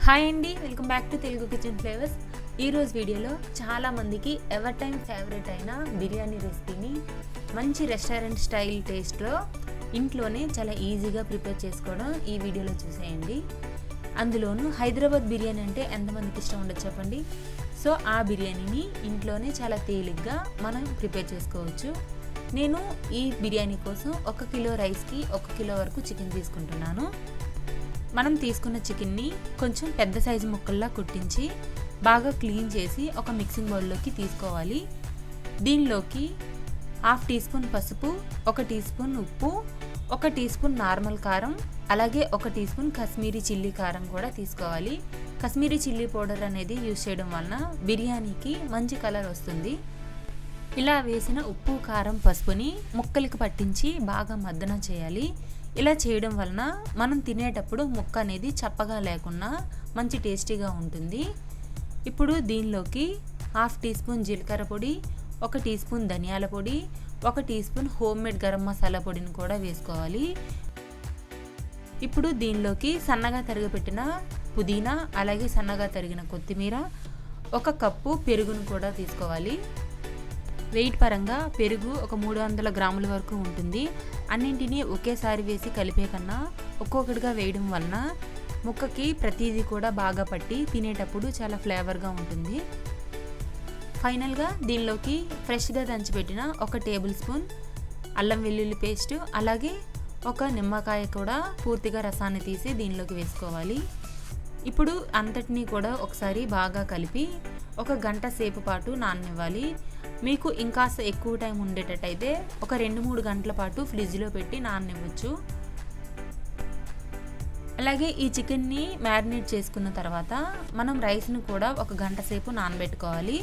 Hi అండి, welcome back to Telugu kitchen flavours. ఈరోజు వీడియోలో చాలామందికి ఎవర్ టైం ఫేవరెట్ అయిన బిర్యానీ రెసిపీని మంచి రెస్టారెంట్ స్టైల్ టేస్ట్లో ఇంట్లోనే చాలా ఈజీగా ప్రిపేర్ చేసుకోవడం ఈ వీడియోలో చూసేయండి. అందులోనూ హైదరాబాద్ బిర్యానీ అంటే ఎంతమందికి ఇష్టం ఉండదు చెప్పండి. సో ఆ బిర్యానీని ఇంట్లోనే చాలా తేలిగ్గా మనం ప్రిపేర్ చేసుకోవచ్చు. నేను ఈ బిర్యానీ కోసం 1 కిలో రైస్కి 1 కిలో వరకు చికెన్ తీసుకుంటున్నాను. మనం తీసుకున్న చికెన్ని కొంచెం పెద్ద సైజు ముక్కల్లా కుట్టించి బాగా క్లీన్ చేసి ఒక మిక్సింగ్ బౌల్లోకి తీసుకోవాలి. దీనిలోకి 1/2 టీ స్పూన్ పసుపు, 1 టీ స్పూన్ ఉప్పు, 1 టీ స్పూన్ నార్మల్ కారం, అలాగే 1 టీ స్పూన్ కాశ్మీరీ చిల్లీ కారం కూడా తీసుకోవాలి. కాశ్మీరీ చిల్లీ పౌడర్ అనేది యూజ్ చేయడం వలన బిర్యానీకి మంచి కలర్ వస్తుంది. ఇలా వేసిన ఉప్పు, కారం, పసుపుని ముక్కలకి పట్టించి బాగా మద్దన చేయాలి. ఇలా చేయడం వలన మనం తినేటప్పుడు ముక్క అనేది చప్పగా లేకుండా మంచి టేస్టీగా ఉంటుంది. ఇప్పుడు దీనిలోకి 1/2 టీ స్పూన్ జీలకర్ర పొడి, 1 టీ స్పూన్ ధనియాల పొడి, 1 teaspoon homemade garam masala పొడిని కూడా వేసుకోవాలి. ఇప్పుడు దీనిలోకి సన్నగా తరిగిపెట్టిన పుదీనా, అలాగే సన్నగా తరిగిన కొత్తిమీర, 1 కప్పు పెరుగును కూడా తీసుకోవాలి. వెయిట్ పరంగా పెరుగు ఒక 300 గ్రాముల వరకు ఉంటుంది. అన్నింటినీ ఒకేసారి వేసి కలిపే కన్నా ఒక్కొక్కటిగా వేయడం వలన ముక్కకి ప్రతిదీ కూడా బాగా పట్టి తినేటప్పుడు చాలా ఫ్లేవర్గా ఉంటుంది. ఫైనల్గా దీనిలోకి ఫ్రెష్గా దంచిపెట్టిన 1 టేబుల్ స్పూన్ అల్లం వెల్లుల్లి పేస్ట్, అలాగే 1 నిమ్మకాయ కూడా పూర్తిగా రసాన్ని తీసి దీనిలోకి వేసుకోవాలి. ఇప్పుడు అంతటినీ కూడా ఒకసారి బాగా కలిపి 1 గంట సేపు పాటు నాననివ్వాలి. మీకు ఇంకాస్త ఎక్కువ టైం ఉండేటట్టయితే ఒక 2-3 గంటల పాటు ఫ్రిడ్జ్లో పెట్టి నాననివ్వచ్చు. అలాగే ఈ చికెన్ని మ్యారినేట్ చేసుకున్న తర్వాత మనం రైస్ను కూడా 1 గంట సేపు నానబెట్టుకోవాలి.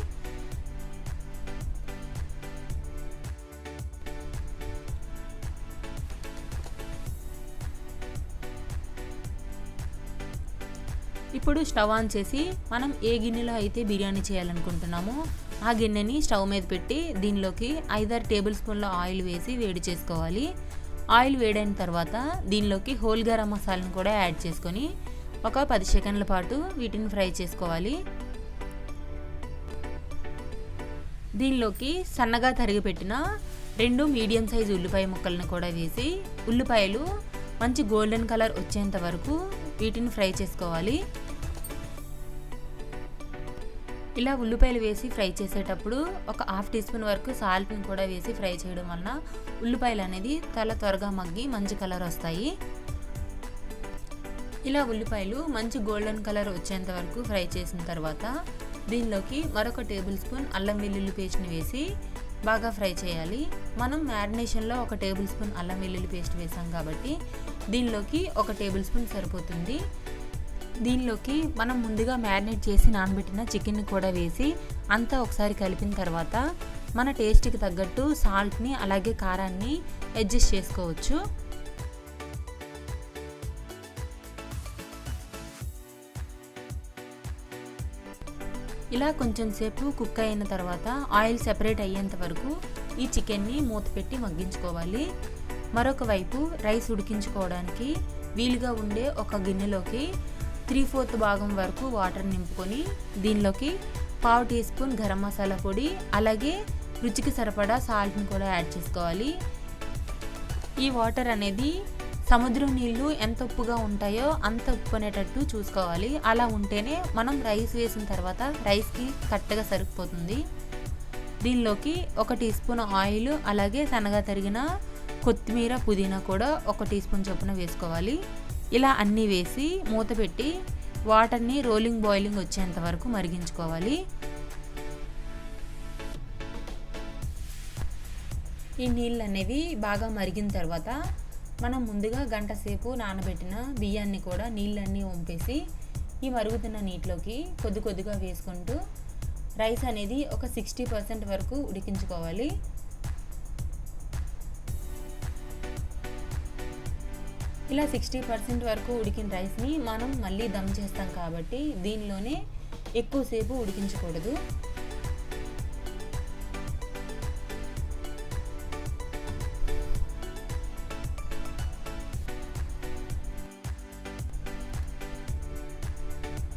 ఇప్పుడు స్టవ్ ఆన్ చేసి మనం ఏ గిన్నెలో అయితే బిర్యానీ చేయాలనుకుంటున్నామో ఆ గిన్నెని స్టవ్ మీద పెట్టి దీనిలోకి 5-6 టేబుల్ స్పూన్ల ఆయిల్ వేసి వేడి చేసుకోవాలి. ఆయిల్ వేడైన తర్వాత దీనిలోకి హోల్ గరం మసాలాను కూడా యాడ్ చేసుకొని ఒక 10 సెకండ్ల పాటు వీటిని ఫ్రై చేసుకోవాలి. దీనిలోకి సన్నగా తరిగి పెట్టిన 2 మీడియం సైజు ఉల్లిపాయ ముక్కలను కూడా వేసి ఉల్లిపాయలు మంచి గోల్డెన్ కలర్ వచ్చేంత వరకు వీటిని ఫ్రై చేసుకోవాలి. ఇలా ఉల్లిపాయలు వేసి ఫ్రై చేసేటప్పుడు ఒక 1/2 టీ స్పూన్ వరకు సాల్ట్ని కూడా వేసి ఫ్రై చేయడం వలన ఉల్లిపాయలు అనేది చాలా త్వరగా మగ్గి మంచి కలర్ వస్తాయి. ఇలా ఉల్లిపాయలు మంచి గోల్డెన్ కలర్ వచ్చేంత వరకు ఫ్రై చేసిన తర్వాత దీనిలోకి మరొక టేబుల్ స్పూన్ అల్లం వెల్లుల్లి పేస్ట్ని వేసి బాగా ఫ్రై చేయాలి. మనం మ్యారినేషన్లో 1 టేబుల్ స్పూన్ అల్లం వెల్లుల్లి పేస్ట్ వేసాం కాబట్టి దీనిలోకి 1 టేబుల్ స్పూన్ సరిపోతుంది. దీనిలోకి మనం ముందుగా మ్యారినేట్ చేసి నానబెట్టిన చికెన్ని కూడా వేసి అంతా ఒకసారి కలిపిన తర్వాత మన టేస్ట్కి తగ్గట్టు సాల్ట్ని అలాగే కారాన్ని అడ్జస్ట్ చేసుకోవచ్చు. ఇలా కొంచెం సేపు కుక్ అయిన తర్వాత ఆయిల్ సెపరేట్ అయ్యేంత వరకు ఈ చికెన్ని మూత పెట్టి మగ్గించుకోవాలి. మరొక వైపు రైస్ ఉడికించుకోవడానికి వీలుగా ఉండే ఒక గిన్నెలోకి 3/4 భాగం వరకు వాటర్ నింపుకొని దీనిలోకి 1/2 టీ స్పూన్ గరం మసాలా పొడి, అలాగే రుచికి సరిపడా సాల్ట్ని కూడా యాడ్ చేసుకోవాలి. ఈ వాటర్ అనేది సముద్రం నీళ్ళు ఎంత ఉప్పుగా ఉంటాయో అంత ఉప్పు అనేటట్టు చూసుకోవాలి. అలా ఉంటేనే మనం రైస్ వేసిన తర్వాత రైస్కి కరెక్ట్గా సరిపోతుంది. దీనిలోకి 1 టీ స్పూన్ ఆయిల్, అలాగే సన్నగా తరిగిన కొత్తిమీర, పుదీనా కూడా 1 టీ స్పూన్ చొప్పున వేసుకోవాలి. ఇలా అన్నీ వేసి మూత పెట్టి వాటర్ని రోలింగ్ బాయిలింగ్ వచ్చేంత వరకు మరిగించుకోవాలి. ఈ నీళ్ళు అనేవి బాగా మరిగిన తర్వాత మనం ముందుగా గంట సేపు నానబెట్టిన బియ్యాన్ని కూడా నీళ్ళన్నీ వంపేసి ఈ మరుగుతున్న నీటిలోకి కొద్ది కొద్దిగా వేసుకుంటూ రైస్ అనేది ఒక 60% వరకు ఉడికించుకోవాలి. ఇలా 60% వరకు ఉడికిన రైస్ని మనం మళ్ళీ దమ్ చేస్తాం కాబట్టి దీనిలోనే ఎక్కువసేపు ఉడికించకూడదు.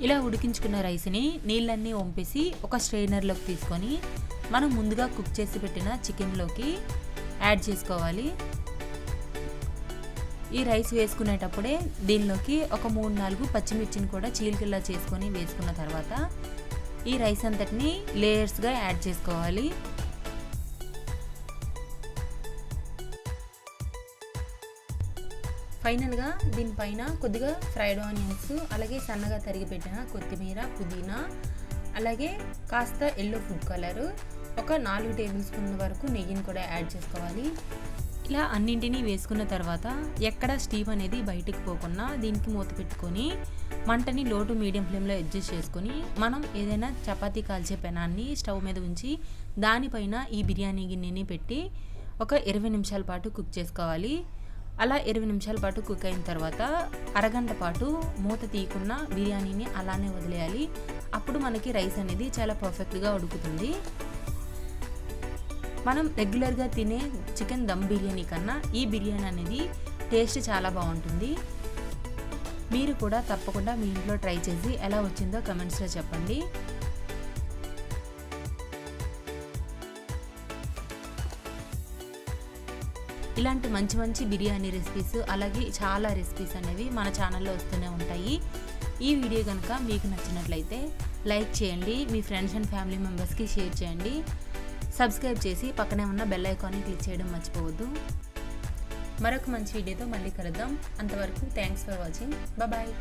ఇలా ఉడికించుకున్న రైస్ని నీళ్ళన్నీ వంపేసి ఒక స్ట్రెయినర్లోకి తీసుకొని మనం ముందుగా కుక్ చేసి పెట్టిన చికెన్లోకి యాడ్ చేసుకోవాలి. ఈ రైస్ వేసుకునేటప్పుడే దీనిలోకి ఒక 3-4 పచ్చిమిర్చిని కూడా చీలికల్లా చేసుకొని వేసుకున్న తర్వాత ఈ రైస్ అంతటిని లేయర్స్గా యాడ్ చేసుకోవాలి. ఫైనల్గా దీనిపైన కొద్దిగా ఫ్రైడ్ ఆనియన్స్, అలాగే సన్నగా తరిగి పెట్టిన కొత్తిమీర, పుదీనా, అలాగే కాస్త ఎల్లో ఫుడ్ కలర్, ఒక 4 టేబుల్ స్పూన్ల వరకు నెయ్యిని కూడా యాడ్ చేసుకోవాలి. ఇలా అన్నింటినీ వేసుకున్న తర్వాత ఎక్కడ స్టీమ్ అనేది బయటకు పోకుండా దీనికి మూత పెట్టుకొని మంటని లో టు మీడియం ఫ్లేమ్లో అడ్జస్ట్ చేసుకొని మనం ఏదైనా చపాతీ కాల్చే పెనాన్ని స్టవ్ మీద ఉంచి దానిపైన ఈ బిర్యానీ గిన్నెని పెట్టి ఒక 20 నిమిషాల పాటు కుక్ చేసుకోవాలి. అలా 20 నిమిషాల పాటు కుక్ అయిన తర్వాత అరగంట పాటు మూత తీయకుండా బిర్యానీని అలానే వదిలేయాలి. అప్పుడు మనకి రైస్ అనేది చాలా పర్ఫెక్ట్గా ఉడుకుతుంది. మనం రెగ్యులర్గా తినే చికెన్ దమ్ బిర్యానీ కన్నా ఈ బిర్యానీ అనేది టేస్ట్ చాలా బాగుంటుంది. మీరు కూడా తప్పకుండా మీ ఇంట్లో ట్రై చేసి ఎలా వచ్చిందో కమెంట్స్లో చెప్పండి. ఇలాంటి మంచి మంచి బిర్యానీ రెసిపీస్, అలాగే చాలా రెసిపీస్ అనేవి మన ఛానల్లో వస్తూనే ఉంటాయి. ఈ వీడియో కనుక మీకు నచ్చినట్లయితే లైక్ చేయండి, మీ ఫ్రెండ్స్ అండ్ ఫ్యామిలీ మెంబర్స్కి షేర్ చేయండి, సబ్స్క్రైబ్ చేసి పక్కనే ఉన్న బెల్ ఐకాన్ని క్లిక్ చేయడం మర్చిపోవద్దు. మరొక మంచి వీడియోతో మళ్ళీ కలుద్దాం. అంతవరకు థ్యాంక్స్ ఫర్ వాచింగ్. బాయ్.